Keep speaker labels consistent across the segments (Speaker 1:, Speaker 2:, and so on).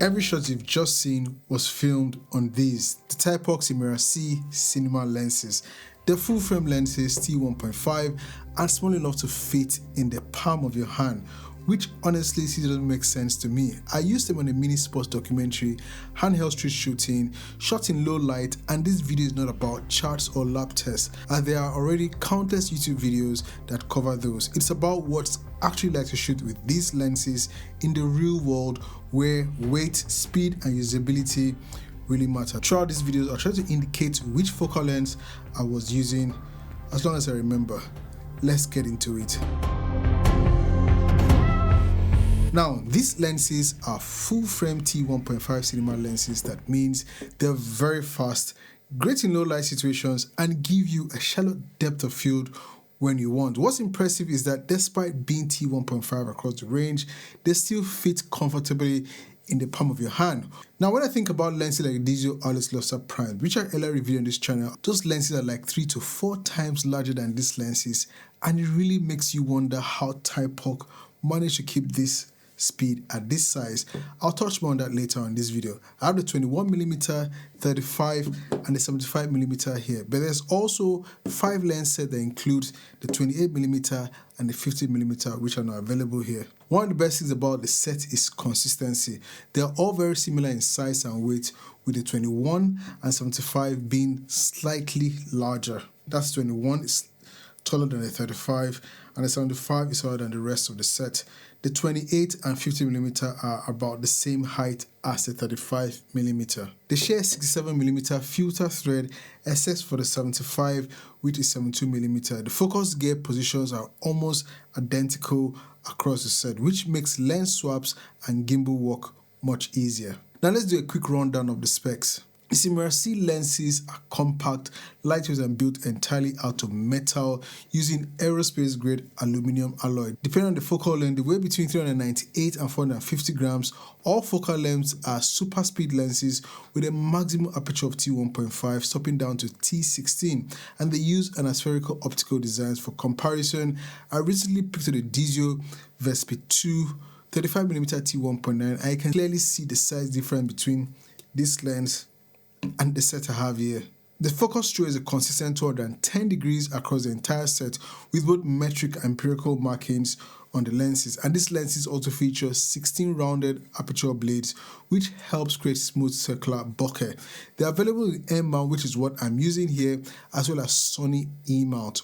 Speaker 1: Every shot you've just seen was filmed on these, the Thypoch Simera-C cinema lenses. They're full frame lenses, T1.5, and small enough to fit in the palm of your hand, which honestly still doesn't make sense to me. I used them on a mini sports documentary, handheld street shooting, shot in low light, and this video is not about charts or lab tests, as there are already countless YouTube videos that cover those. It's about what's actually like to shoot with these lenses in the real world, where weight, speed, and usability really matter. Throughout these videos, I'll try to indicate which focal length I was using, as long as I remember. Let's get into it. Now, these lenses are full frame T1.5 cinema lenses. That means they're very fast, great in low light situations, and give you a shallow depth of field when you want. What's impressive is that despite being T1.5 across the range, they still fit comfortably in the palm of your hand. Now, when I think about lenses like DZO Vespid Prime, which I earlier reviewed on this channel, those lenses are like 3 to 4 times larger than these lenses, and it really makes you wonder how Thypoch managed to keep this speed at this size. I'll touch more on that later on in this video. I have the 21mm, 35 and the 75mm here, but there's also 5 lens set that includes the 28mm and the 50mm, which are now available here. One of the best things about the set is consistency. They're all very similar in size and weight, with the 21 and 75 being slightly larger. That's 21 is taller than the 35 and the 75 is taller than the rest of the set. The 28 and 50mm are about the same height as the 35mm. They share 67mm filter thread, except for the 75, which is 72mm. The focus gear positions are almost identical across the set, which makes lens swaps and gimbal work much easier. Now let's do a quick rundown of the specs. The Simera-C lenses are compact, lightweight, and built entirely out of metal using aerospace-grade aluminum alloy. Depending on the focal length, they weigh between 398 and 450 grams. All focal lengths are super speed lenses with a maximum aperture of T1.5, stopping down to T16, and they use an aspherical optical designs. For comparison, I recently picked up the DZO Vespid 2 35mm T1.9, and I can clearly see the size difference between this lens and the set I have here. The focus through is a consistent 210 degrees across the entire set, with both metric and empirical markings on the lenses. And this lenses also features 16 rounded aperture blades, which helps create smooth circular bokeh. They're available in M mount, which is what I'm using here, as well as Sony E mount.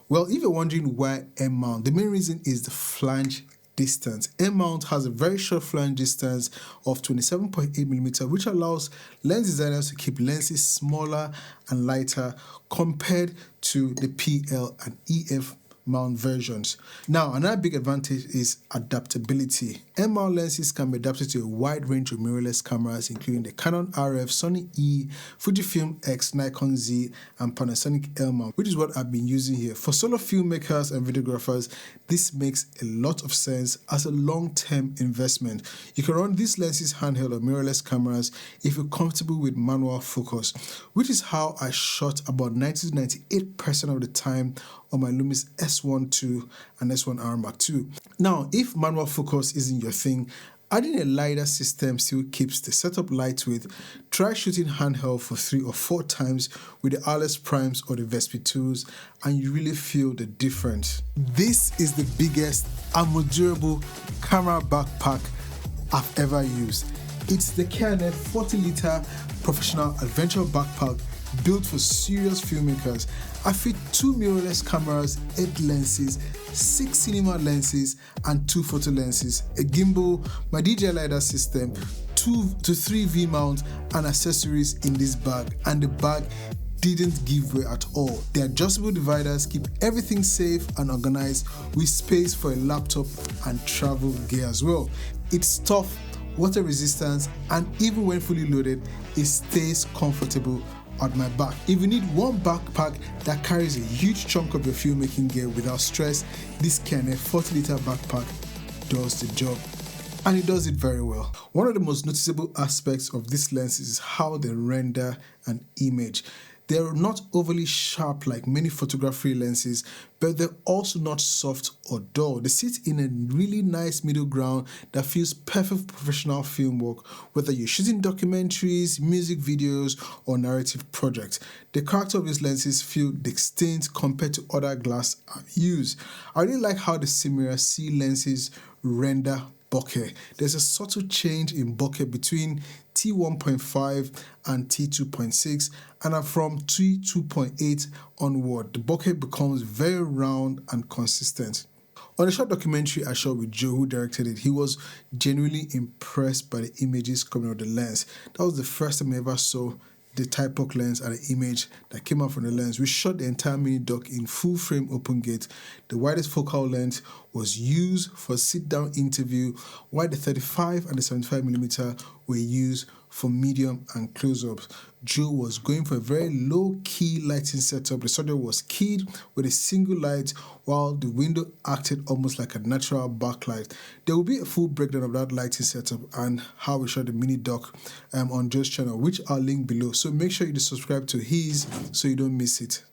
Speaker 1: Well, if you're wondering why M mount, the main reason is the flange distance. M mount has a very short flange distance of 27.8mm, which allows lens designers to keep lenses smaller and lighter compared to the PL and EF mount versions. Now, another big advantage is adaptability. M mount lenses can be adapted to a wide range of mirrorless cameras, including the Canon RF, Sony E, Fujifilm X, Nikon Z, and Panasonic L mount, which is what I've been using here. For solo filmmakers and videographers, this makes a lot of sense as a long-term investment. You can run these lenses handheld or mirrorless cameras if you're comfortable with manual focus, which is how I shot about 90 to 98% of the time on my Lumix S1 II and S1R Mark II. Now, if manual focus isn't your thing, adding a LiDAR system still keeps the setup lightweight. Try shooting handheld for 3 or 4 times with the RS Primes or the Vespid 2s, and you really feel the difference. This is the biggest and most durable camera backpack I've ever used. It's the K&F 40-liter professional adventure backpack built for serious filmmakers. I fit 2 mirrorless cameras, 8 lenses, 6 cinema lenses, and 2 photo lenses, a gimbal, my DJI LiDAR system, 2 to 3 V-mount, and accessories in this bag. And the bag didn't give way at all. The adjustable dividers keep everything safe and organized, with space for a laptop and travel gear as well. It's tough, water resistant, and even when fully loaded, it stays comfortable at my back. If you need one backpack that carries a huge chunk of your filmmaking gear without stress, this K&F 40-liter backpack does the job, and it does it very well. One of the most noticeable aspects of this lens is how they render an image. They're not overly sharp like many photography lenses, but they're also not soft or dull. They sit in a really nice middle ground that feels perfect for professional film work, whether you're shooting documentaries, music videos, or narrative projects. The character of these lenses feel distinct compared to other glass I've used. I really like how the Simera-C lenses render bokeh. There's a subtle change in bokeh between T1.5 and T2.6, and from T2.8 onward, the bokeh becomes very round and consistent. On a short documentary I shot with Joe, who directed it, he was genuinely impressed by the images coming out of the lens. That was the first time I ever saw the Thypoch lens and the image that came out from the lens. We shot the entire mini dock in full frame open gate. The widest focal length was used for sit-down interview, while the 35 and the 75mm were used for medium and close-ups. Joe was going for a very low-key lighting setup. The subject was keyed with a single light, while the window acted almost like a natural backlight. There will be a full breakdown of that lighting setup and how we shot the mini dock on Joe's channel, which I'll link below. So make sure you subscribe to his so you don't miss it.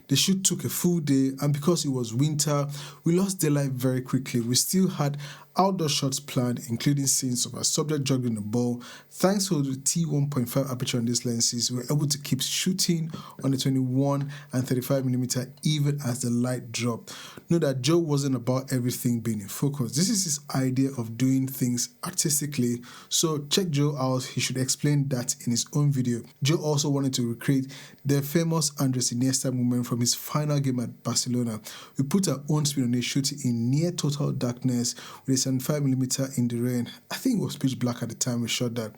Speaker 1: The shoot took a full day, and because it was winter, we lost daylight very quickly. We still had outdoor shots planned, including scenes of our subject juggling the ball. Thanks to the T1.5 aperture on these lenses, we were able to keep shooting on the 21 and 35mm even as the light dropped. Note that Joe wasn't about everything being in focus. This is his idea of doing things artistically, so check Joe out. He should explain that in his own video. Joe also wanted to recreate the famous Andres Iniesta moment from his final game at Barcelona. We put our own spin on it, shooting in near total darkness with a 75mm in the rain. I think it was pitch black at the time we shot that.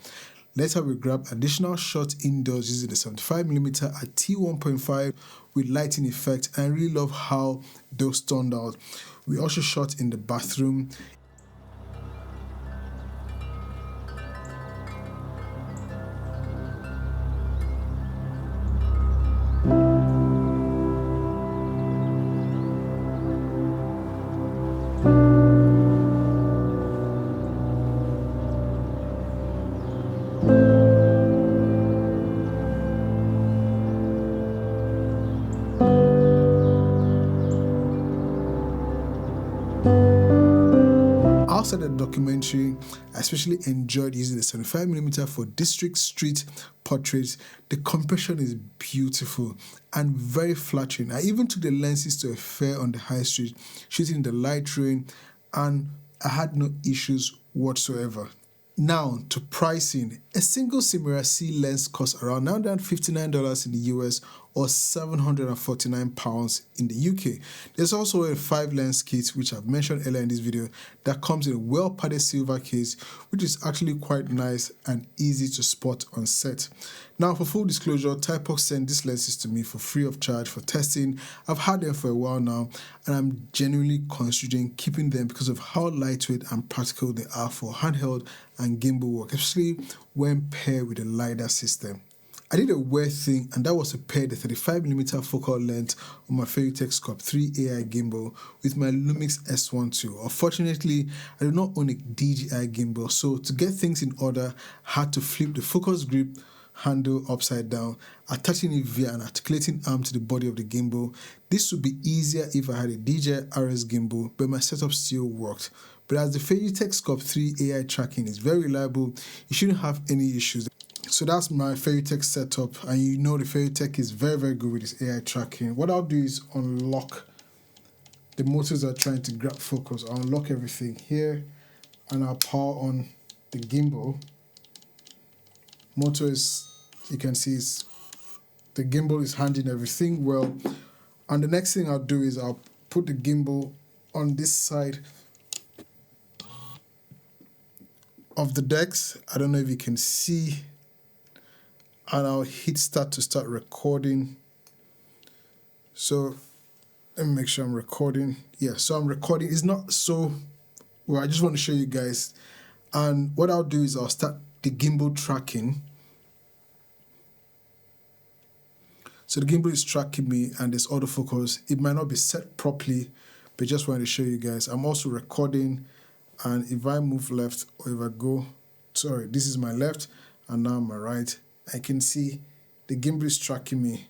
Speaker 1: Later we grabbed additional shots indoors using the 75mm at T1.5 with lighting effect, and I really love how those turned out. We also shot in the bathroom. Outside the documentary, I especially enjoyed using the 75mm for district street portraits. The compression is beautiful and very flattering. I even took the lenses to a fair on the high street, shooting in the light rain, and I had no issues whatsoever. Now to pricing. A single Simera-C lens costs around $959 in the US or £749 in the UK. There's also a 5-lens kit, which I've mentioned earlier in this video, that comes in a well-padded silver case, which is actually quite nice and easy to spot on set. Now, for full disclosure, Thypoch sent these lenses to me for free of charge for testing. I've had them for a while now, and I'm genuinely considering keeping them because of how lightweight and practical they are for handheld and gimbal work, especially when paired with a LiDAR system. I did a weird thing, and that was to pair the 35mm focal length on my Feiyutech Scorp 3 AI gimbal with my Lumix S1 II. Unfortunately, I do not own a DJI gimbal, so to get things in order, I had to flip the focus grip handle upside down, attaching it via an articulating arm to the body of the gimbal. This would be easier if I had a DJI RS gimbal, but my setup still worked. But as the Feiyutech Scorp 3 AI tracking is very reliable, you shouldn't have any issues. So that's my Feiyutech setup, and you know the Feiyutech is very good with its AI tracking. What I'll do is unlock the motors that are trying to grab focus. I'll unlock everything here, and I'll power on the gimbal. Motor is, you can see, the gimbal is handling everything well. And the next thing I'll do is I'll put the gimbal on this side of the decks. I don't know if you can see. And I'll hit start to start recording. So let me make sure I'm recording. Yeah, so I'm recording. It's not so well, I just want to show you guys. And what I'll do is I'll start the gimbal tracking. So the gimbal is tracking me, and there's autofocus. It might not be set properly, but just wanted to show you guys. I'm also recording, and if I move left, or if I go, sorry, this is my left, and now my right, I can see the gimbal is tracking me.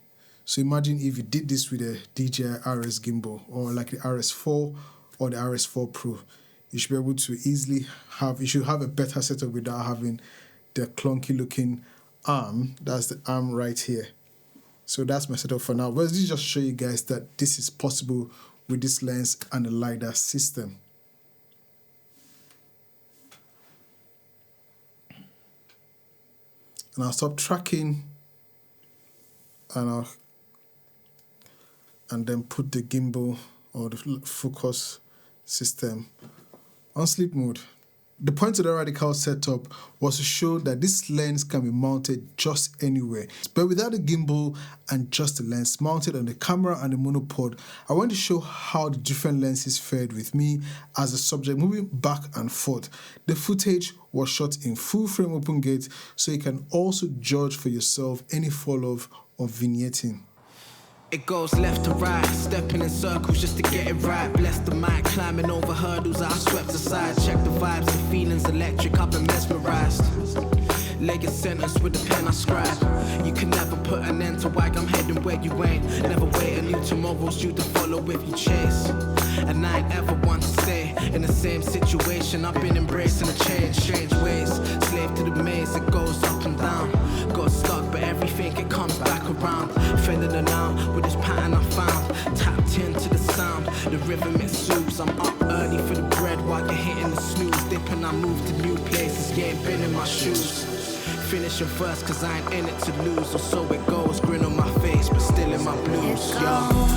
Speaker 1: So imagine if you did this with a DJI RS gimbal or like the RS4 or the RS4 Pro. You should be able to easily you should have a better setup without having the clunky looking arm. That's the arm right here. So that's my setup for now. But let's just show you guys that this is possible with this lens and the LiDAR system. And I'll stop tracking and then put the gimbal or the focus system on sleep mode. The point of the radical setup was to show that this lens can be mounted just anywhere. But without the gimbal and just the lens mounted on the camera and the monopod, I want to show how the different lenses fared with me as the subject moving back and forth. The footage was shot in full frame open gate, so you can also judge for yourself any fall off or vignetting.
Speaker 2: It goes left to right, stepping in circles just to get it right. Bless the mind, climbing over hurdles I swept aside. Check the vibes, the feelings electric, I've been mesmerized. Leg a sentence with the pen I scribe. You can never put an end to why I'm heading where you ain't. Never wait a new tomorrow's you to follow if you chase. And I ain't ever want to stay in the same situation. I've been embracing a change, strange ways. Slave to the maze, it goes up and down. Got stuck, but everything it comes back around. Fending it out with this pattern I found. Tapped into the sound, the rhythm it soothes. I'm up early for the bread while you're hitting the snooze. Dipping, I move to new places, yeah, been in my shoes. Finishing first cause I ain't in it to lose. Or so it goes, grin on my face but still in my blues, yo.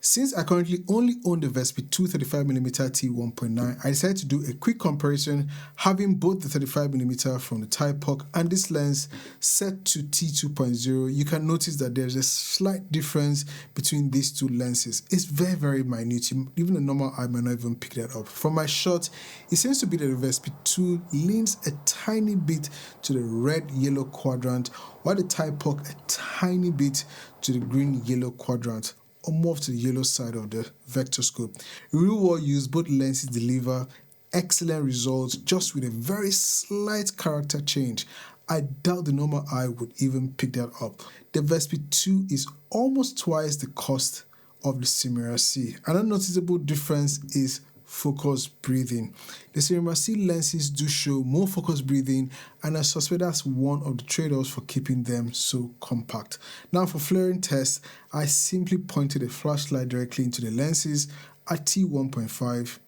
Speaker 1: Since I currently only own the Vespid 235mm T1.9, I decided to do a quick comparison having both the 35mm from the Thypoch and this lens set to T2.0. You can notice that there's a slight difference between these two lenses. It's very, very minute. Even a normal eye might not even pick that up. From my shot, it seems to be that the Vespid 2 leans a tiny bit to the red-yellow quadrant, while the Thypoch a tiny bit to the green-yellow quadrant, or more to the yellow side of the vector scope. In real world use, both lenses deliver excellent results just with a very slight character change. I doubt the normal eye would even pick that up. The Vespid 2 is almost twice the cost of the Simera-C. Another noticeable difference is focus breathing. The Simera-C lenses do show more focus breathing, and I suspect that's one of the trade-offs for keeping them so compact. Now for flaring tests, I simply pointed a flashlight directly into the lenses at T1.5,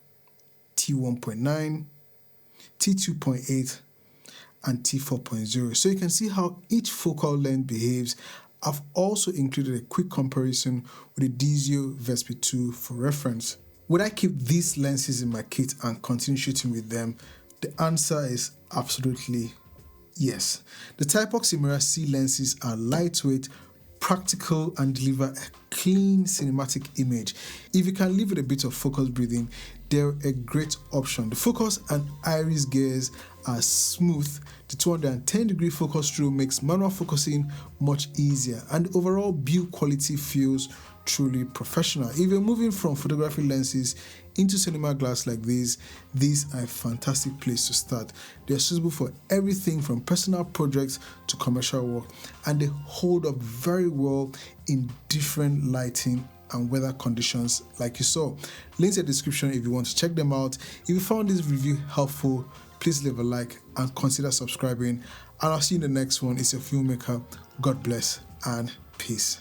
Speaker 1: T1.9, T2.8, and T4.0, so you can see how each focal length behaves. I've also included a quick comparison with the DZO Vespid 2 for reference. Would I keep these lenses in my kit and continue shooting with them? The answer is absolutely yes. The Thypoch Simera-C lenses are lightweight, practical, and deliver a clean cinematic image. If you can live with a bit of focus breathing, they're a great option. The focus and iris gears are smooth. The 210-degree focus through makes manual focusing much easier, and the overall build quality feels truly professional. If you're moving from photography lenses into cinema glass like these are a fantastic place to start. They're suitable for everything from personal projects to commercial work, and they hold up very well in different lighting and weather conditions like you saw. Links in the description if you want to check them out. If you found this review helpful, please leave a like and consider subscribing, and I'll see you in the next one. It's your filmmaker. God bless and peace.